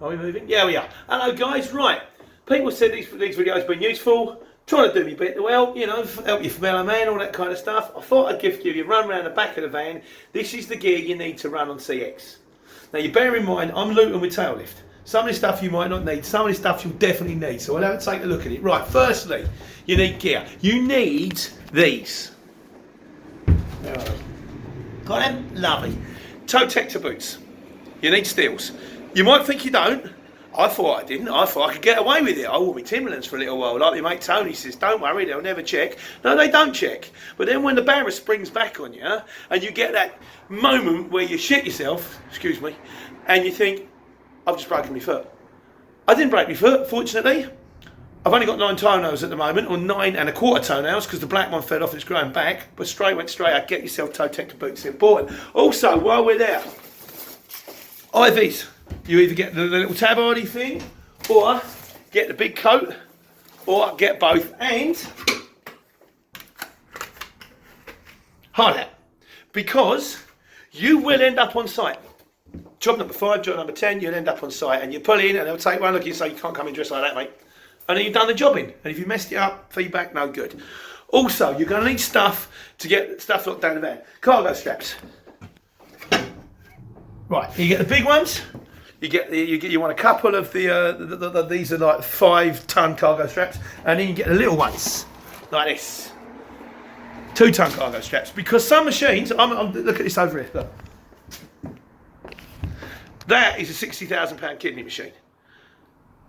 Are we moving? Yeah, we are. Hello guys, right. People said these videos have been useful. Trying to do me bit well, you know, help your fellow man, all that kind of stuff. I thought I'd give you a run around the back of the van. This is the gear you need to run on CX. Now you bear in mind, I'm Luton with tail lift. Some of the stuff you might not need, some of the stuff you'll definitely need. So we'll have to take a look at it. Right, firstly, you need gear. You need these. There are they. Got them? Lovely. Toe protector boots. You need steels. You might think you don't. I thought I didn't. I thought I could get away with it. I wore my Timberlands for a little while. Like my mate Tony says, don't worry, they'll never check. No, they don't check. But then when the barrier springs back on you, and you get that moment where you shit yourself, excuse me, and you think, I've just broken my foot. I didn't break my foot, fortunately. I've only got 9 toenails at the moment, or 9 1/4 toenails, because the black one fell off, it's growing back. But went straight out. Get yourself toe protector boots, it's important. Also, while we're there, IVs. You either get the little tabardie thing, or get the big coat, or get both. And hard hat, because you will end up on site. Job number 5, job number 10, you'll end up on site, and you pull in, and they'll take one look at you and say, you can't come in dressed like that, mate. And then you've done the jobbing. And if you messed it up, feedback, no good. Also, you're going to need stuff to get stuff locked down the van. Cargo straps. Right, you get the big ones. You want a couple of these are like 5-ton cargo straps, and then you get the little ones like this, 2-ton cargo straps. Because some machines, look at this over here. Look. That is a £60,000 kidney machine.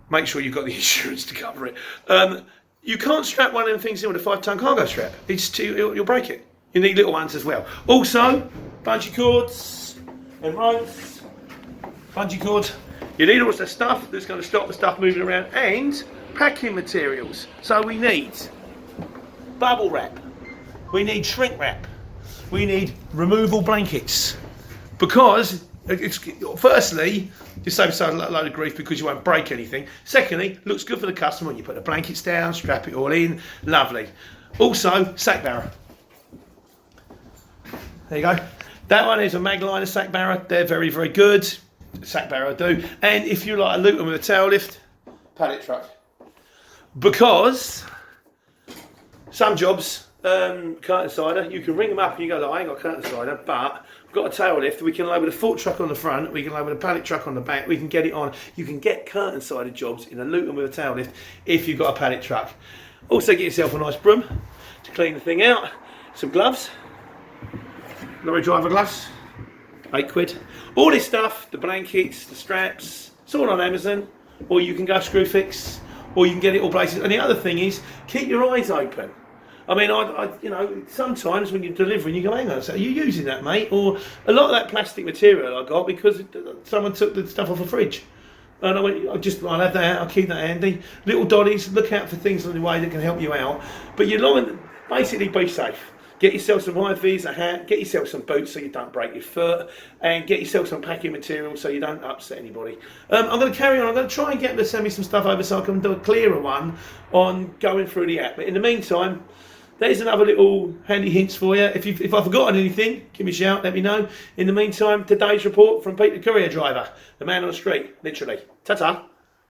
Make sure you've got the insurance to cover it. You can't strap one of them things in with a 5-ton cargo strap. You'll break it. You need little ones as well. Also, bungee cords and ropes. Bungee cord. You need all the stuff that's going to stop the stuff moving around, and packing materials. So we need bubble wrap, we need shrink wrap, we need removal blankets, because it's firstly you save yourself a load of grief because you won't break anything. Secondly, looks good for the customer when you put the blankets down, strap it all in, lovely. Also, sack barrow. There you go. That one is a Magliner sack barrow. They're very, very good. Sack barrow do. And if you like a Luton with a tail lift, pallet truck. Because some jobs, curtain sider, you can ring them up and you go, I ain't got curtain sider, but we've got a tail lift, we can load with a fork truck on the front, we can load with a pallet truck on the back, we can get it on. You can get curtain sided jobs in a Luton with a tail lift if you've got a pallet truck. Also get yourself a nice broom to clean the thing out, some gloves, lorry driver gloves, £8. All this stuff, the blankets, the straps, it's all on Amazon, or you can go Screwfix, or you can get it all places. And the other thing is, keep your eyes open. I mean, you know, sometimes when you're delivering, you go, hang on, so are you using that, mate? Or a lot of that plastic material I got because someone took the stuff off a fridge. And I went, I'll have that, I'll keep that handy. Little dollies, look out for things on the way that can help you out. But you're basically be safe. Get yourself some IVs, a hat, get yourself some boots so you don't break your foot, and get yourself some packing material so you don't upset anybody. I'm going to carry on. I'm going to try and get them to send me some stuff over so I can do a clearer one on going through the app. But in the meantime, there's another little handy hints for you. If I've forgotten anything, give me a shout, let me know. In the meantime, today's report from Pete the courier driver, the man on the street, literally. Ta-ta.